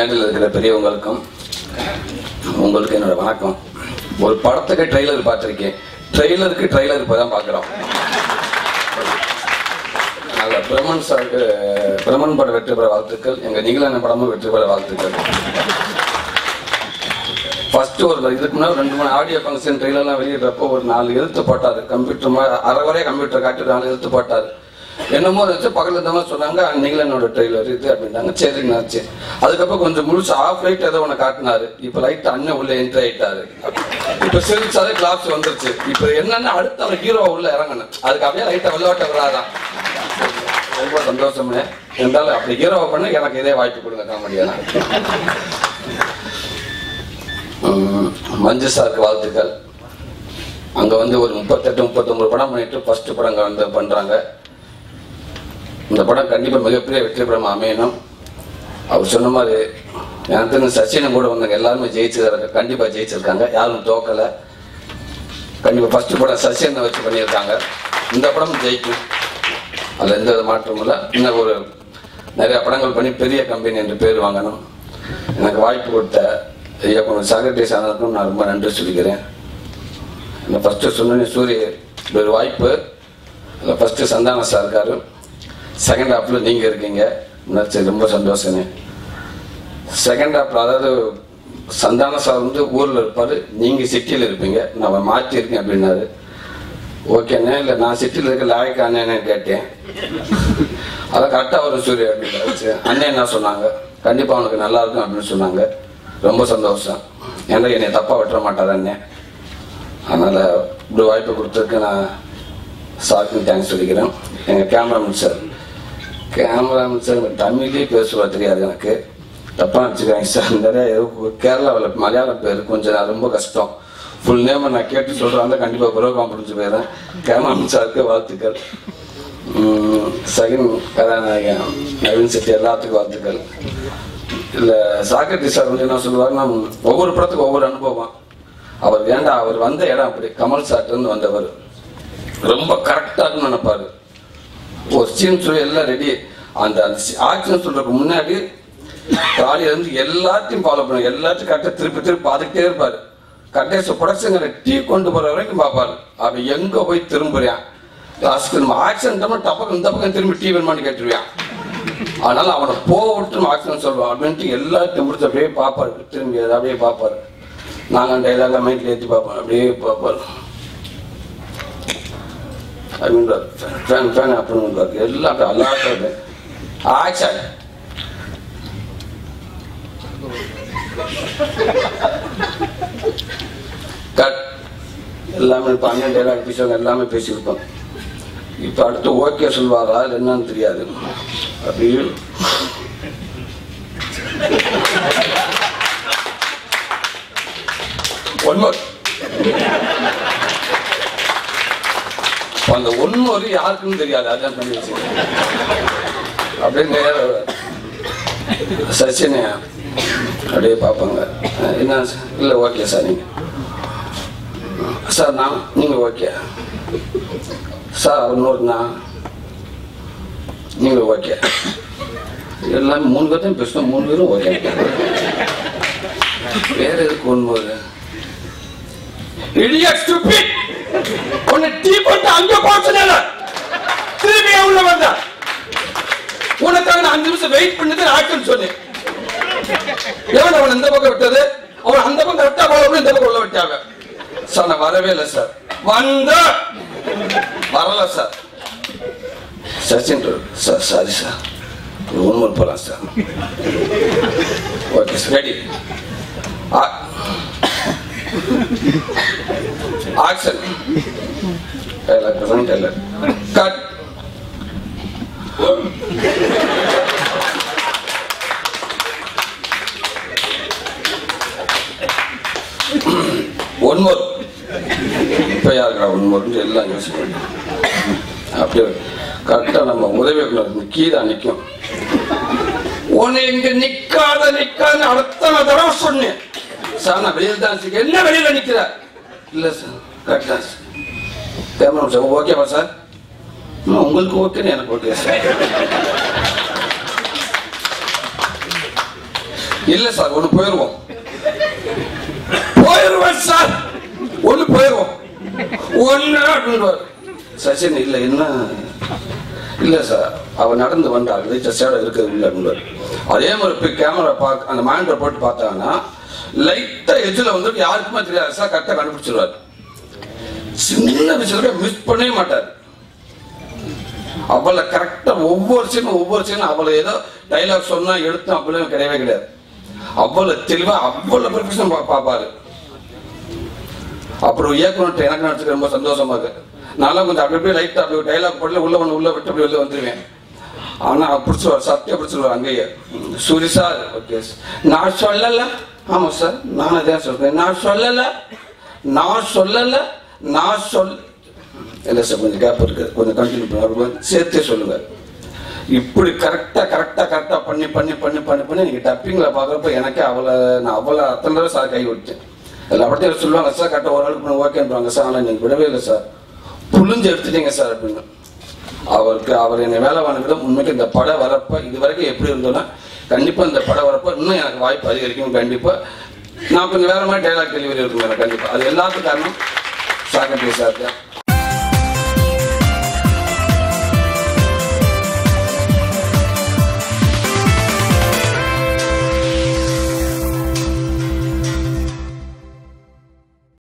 மேடையில் இருக்கிற பெரியவங்களுக்கும் உங்களுக்கு என்னோட வணக்கம். ஒரு படத்துக்கு ட்ரெய்லர் பார்த்துருக்கேன், ட்ரெய்லருக்கு ட்ரெய்லர் இப்போ தான் பார்க்குறோம். அதில் பிரமன் சாருக்கு பிரமன் படம் வெற்றி பெற வாழ்த்துக்கள், எங்கள் நீங்களான படமும் வெற்றி பெற வாழ்த்துக்கள். ஃபர்ஸ்ட் ஒரு இதுக்கு முன்னாடி 2-3 ஆடியோ ஃபங்க்ஷன் ட்ரெய்லர்லாம் வெளியிடுறப்போ ஒரு 4 எழுத்து போட்டார். கம்ப்யூட்டர் அரை வரைய கம்ப்யூட்டர் காட்டி 4 எழுத்து போட்டார். என்னமோ வச்சு பக்கத்தில் இருந்தவங்க சொன்னாங்க நீங்களும் என்னோட ட்ரெய்லர் இது அப்படின்னாங்க. சரிங்கன்னாச்சு. அதுக்கப்புறம் கொஞ்சம் முழுசு ஆஃப் லைட் ஏதோ ஒன்று காட்டினாரு. இப்போ லைட் அண்ணன் உள்ள என்ட்ரி ஆயிட்டாரு. இப்போ சிரிச்சாலே கிளாப்ஸ் வந்துருச்சு. இப்போ என்னன்னா அடுத்த அவர் ஹீரோ உள்ள இறங்கணும், அதுக்கு அப்படியே லைட்டை வெள்ளோட்ட வராதான். ரொம்ப சந்தோஷமே இருந்தாலும் அப்படி ஹீரோவை பண்ண எனக்கு இதே வாய்ப்பு கொடுங்க காமெடியான. மஞ்சு சாருக்கு வாழ்த்துக்கள். அங்க வந்து ஒரு 38-39 படம் பண்ணிட்டு ஃபர்ஸ்ட் படம் வந்து பண்றாங்க. இந்த படம் கண்டிப்பா மிகப்பெரிய வெற்றி படம் அமையணும். அவர் சொன்ன மாதிரி எனக்கு சச்சினை கூட வந்தாங்க, எல்லாருமே ஜெயிச்சிருக்காங்க, கண்டிப்பா ஜெயிச்சிருக்காங்க, யாரும் தோக்கல. கண்டிப்பா ஃபர்ஸ்ட் படம் சச்சினை வச்சு பண்ணியிருக்காங்க. இந்த படம் ஜெயிக்கும், அதுல எந்த மாற்றமும் இல்லை. இன்னும் ஒரு நிறைய படங்கள் பண்ணி பெரிய கம்பெனி என்று பேர் வாங்கணும். எனக்கு வாய்ப்பு கொடுத்த இயக்குனர் சாகர்டேஸ் ஆனதுக்கும் நான் ரொம்ப நன்றி சொல்லிக்கிறேன். இந்த ஃபர்ஸ்ட் சொன்ன சூரிய ஒரு வாய்ப்பு. அதில் ஃபர்ஸ்ட் சந்தான சார் இருக்காரு, செகண்ட் ஹாஃப்ல நீங்க இருக்கீங்க, ரொம்ப சந்தோஷங்க. செகண்ட் ஹாஃப்ல அதாவது சந்தான சார் வந்து ஊர்ல இருப்பாரு, நீங்க சிட்டியில் இருப்பீங்க, நான் மாற்றி இருக்கேன் அப்படின்னாரு. ஓகேண்ணே, இல்லை நான் சிட்டியில் இருக்க லாய்க்கானேன்னு கேட்டேன். அதான் கரெக்டாக வரும் சூரிய அப்படின்னு அண்ணன் என்ன சொன்னாங்க, கண்டிப்பாக அவனுக்கு நல்லா இருக்கும் அப்படின்னு சொன்னாங்க. ரொம்ப சந்தோஷம். ஏன்னா என்னை தப்பாக விட்டுற மாட்டார் அண்ணன். அதனால் இப்படி வாய்ப்பு கொடுத்ததுக்கு நான் சாருக்கு தேங்க்ஸ் சொல்லிக்கிறேன். எங்கள் கேமராமேன் சார் தமிழ்லேயே பேசுவா தெரியாது எனக்கு, தப்பாக நினச்சிக்கிறாங்க சார். நிறைய கேரளாவில் மலையாளம் பேர் கொஞ்சம் ரொம்ப கஷ்டம். ஃபுல் நேம் நான் கேட்டு சொல்கிறாங்க, கண்டிப்பாக ப்ரோக்ராம் முடிஞ்சு போயிடுறேன். கேமராமேன் சாருக்கு வாழ்த்துக்கள். செகண்ட் கதாநாயகன் நவீன் செட்டி எல்லாத்துக்கும் வாழ்த்துக்கள். இல்லை சாகர்டி சார் வந்து என்ன சொல்லுவாருன்னா, ஒவ்வொரு படத்துக்கும் ஒவ்வொரு அனுபவம். அவர் வேண்டாம், அவர் வந்த இடம் அப்படி கமல் சார்ட்டு வந்தவர் ரொம்ப கரெக்டாக நினைப்பாரு. ஒரு சீன் சொல்லி எல்லாம் ரெடி, அந்த ஆக்ஷன் சொல்றதுக்கு முன்னாடி காலையில இருந்து எல்லாத்தையும் ஃபாலோ பண்ணுவாங்க, எல்லாத்தையும் கரெக்டாக திருப்பி பார்த்துக்கிட்டே இருப்பாரு. கடைசி ப்ரொடக்ஷன் டீ கொண்டு போற வரைக்கும் பார்ப்பாரு. அவன் எங்க போய் திரும்புறான், லாஸ்ட்க்கு நம்ம ஆக்ஷன் டப்பக்கம் இந்த பக்கம் திரும்பி டீ வேணுமான்னு கேட்டுருவான். அதனால அவனை போட்டு நம்ம ஆக்ஷன் சொல்லுவான் அப்படின்ட்டு எல்லாத்தையும் முடிச்சு அப்படியே பார்ப்பாரு, திரும்பி அதை அப்படியே பார்ப்பாரு. நாங்கள் டைலாக மைண்ட்ல ஏற்றி பார்ப்போம், அப்படியே பார்ப்பாரு. அப்படின்னு எல்லாம் அல்லாட்டது ஆக்ஷன் கட் எல்லாமே. இப்போ அண்ணன் டைலாக் பேசுவாங்க, எல்லாமே பேசியிருப்போம். இப்போ அடுத்து ஓகே சொல்வாரா என்னன்னு தெரியாது. அப்படி அந்த ஒன்னொரு யாருக்குன்னு தெரியாது, அதான் பண்ணி வச்சு அப்படியே சச்சினை அப்படியே பார்ப்பாங்க. என்ன இல்லை ஓகே சார், நீங்க சார் நான் நீங்க ஓகே சார், இன்னொருண்ணா நீங்க ஓகே. எல்லாமே 3 பேர்த்தையும் பேசணும், 3 பேரும் ஓகே. வேற எதுக்கு ஒன்று உன்னை டீ போட்டு அங்க போச்சுனால திரும்பி உள்ள வந்தா உனக்காக நான் 5 நிமிஷம் வெயிட் பண்ணது ஆக்ஷன் சொன்னேன். எவன் அவன் இந்த பக்கம் விட்டது, அவன் அந்த பக்கம் கரெக்டா போல இந்த பக்கம் உள்ள விட்டாங்க சார். நான் வரவே இல்லை சார், வந்த வரல sir. Sachin sir sorry sir, ஒன்று போலாம் sir. Okay sir, ready action. Cut. One more. இப்போ யாருக்கா ஒன் மோர்னு எல்லாம் யோசிக்கணும். அப்படியே கரெக்டா நம்ம உதவி கீழே நிற்கும். உன்னை இங்க நிக்காத அத்தனை தடவை சொன்னேன் சார். நான் வெளியில் தான் என்ன வெளியில நிக்கிற இல்ல சார், கரெக்டா கேமரா சார் ஓகேவா சார்? உங்களுக்கு ஓகேன்னு எனக்கு ஓகே சார். இல்ல சார் ஒண்ணு போயிருவோம் சார், ஒண்ணு போயிருவோம் ஒண்ணு அப்படின்னு. சச்சின் இல்ல என்ன இல்ல சார் அவன் நடந்து வந்தாள் இருக்கிறது இல்லை அப்படின்னு. அதே மாதிரி கேமரா பார்க்க அந்த மானிட்டர் போட்டு பார்த்தாங்கன்னா லைட்டா எஜ்ஜில் வந்துட்டு யாருக்குமே தெரியாது சார், கரெக்டா கண்டுபிடிச்சிருவாரு. சின்ன விஷயத்துல மிஸ் பண்ணவே மாட்டார். அவளை கரெக்டா ஒவ்வொரு சீனும் அவளை ஏதோ டைலாக் சொன்னா எடுத்தோம் அப்படின்னு கிடையவே கிடையாது. அவ்வளவு தெளிவா அவ்வளவு பெர்ஃபெக்ஷன் பார்ப்பாரு. அப்புறம் இயக்குனர் எனக்கு நினைச்சுக்க ரொம்ப சந்தோஷமா இருக்கு. நான்லாம் கொஞ்சம் அப்படி அப்படியே லைட்டா அப்படி டைலாக் போடல உள்ள விட்டு அப்படி வெளில வந்துருவேன். ஆனா பிடிச்சிருவார், சத்தியா பிடிச்சிருவார். அங்கேயே சூரி சார் ஓகே நான் சொல்லல. ஆமா சார் நான் அதே சொல்றேன், நான் சொல்லல இல்ல சார் கொஞ்சம் கேப் இருக்கு, கொஞ்சம் கண்டினியூ பண்ண சேர்த்தே சொல்லுங்க. இப்படி கரெக்டா பண்ணி நீங்க டப்பிங்ல பாக்குறப்ப எனக்கே அவ்வளவு அத்தனை தடவை சார் கை விட்டேன். எல்லா படத்தையும் சொல்லுவாங்க சார் கரெக்டா ஒரு ஆளுக்கு ஓகேன்றாங்க சார், ஆனா நீங்க விடவே இல்லை சார், புளிஞ்சு எடுத்துட்டீங்க சார் அப்படின்னு. அவர் என்னை வேலை வாங்கிவிட உண்மைக்கு இந்த படம் வரப்ப இது வரைக்கும் எப்படி இருந்தோன்னா கண்டிப்பா இந்த படம் வரப்ப இன்னும் எனக்கு வாய்ப்பு அதிகரிக்கும். கண்டிப்பா நான் கொஞ்சம் வேற மாதிரி டைலாக் டெலிவரி இருக்கும் எனக்கு கண்டிப்பா. அது எல்லாத்துக்கும் காரணம் சாகர் சார் தான்.